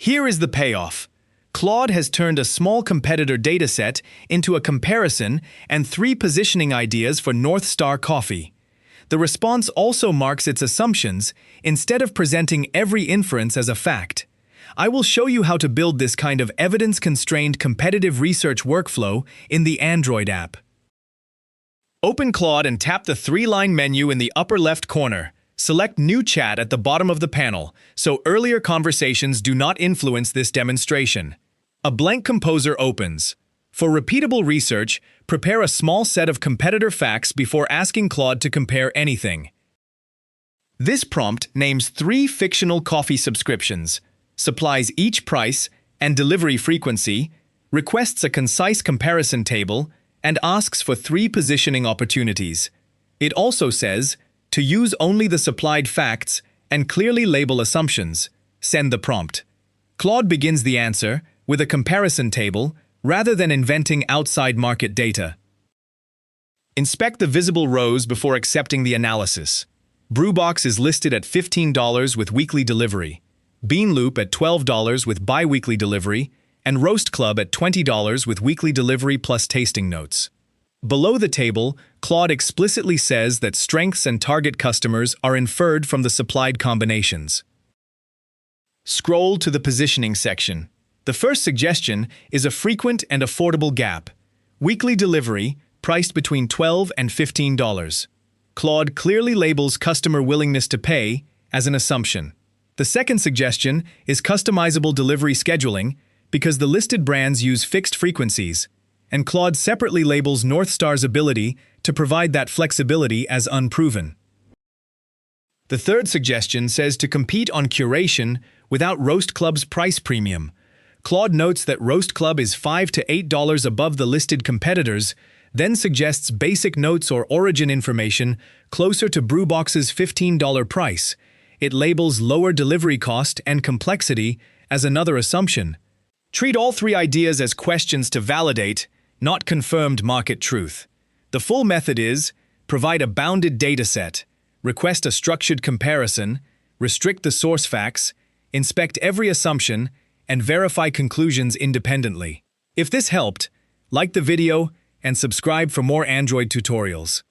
Here is the payoff. Claude has turned a small competitor dataset into a comparison and 3 positioning ideas for North Star coffee. The response also marks its assumptions instead of presenting every inference as a fact. I will show you how to build this kind of evidence-constrained competitive research workflow in the Android app. Open Claude and tap the 3-line menu in the upper left corner. Select New Chat at the bottom of the panel, so earlier conversations do not influence this demonstration. A blank composer opens. For repeatable research, prepare a small set of competitor facts before asking Claude to compare anything. This prompt names 3 fictional coffee subscriptions, supplies each price and delivery frequency, requests a concise comparison table, and asks for 3 positioning opportunities. It also says, to use only the supplied facts and clearly label assumptions. Send the prompt. Claude begins the answer with a comparison table rather than inventing outside market data. Inspect the visible rows before accepting the analysis. Brewbox is listed at $15 with weekly delivery, Bean Loop at $12 with bi-weekly delivery, and Roast Club at $20 with weekly delivery plus tasting notes. Below the table, Claude explicitly says that strengths and target customers are inferred from the supplied combinations. Scroll to the positioning section. The first suggestion is a frequent and affordable gap. Weekly delivery, priced between $12 and $15. Claude clearly labels customer willingness to pay as an assumption. The second suggestion is customizable delivery scheduling because the listed brands use fixed frequencies, and Claude separately labels North Star's ability to provide that flexibility as unproven. The third suggestion says to compete on curation without Roast Club's price premium. Claude notes that Roast Club is $5 to $8 above the listed competitors, then suggests basic notes or origin information closer to Brewbox's $15 price. It labels lower delivery cost and complexity as another assumption. Treat all 3 ideas as questions to validate, not confirmed market truth. The full method is, provide a bounded dataset, request a structured comparison, restrict the source facts, inspect every assumption, and verify conclusions independently. If this helped, like the video and subscribe for more Android tutorials.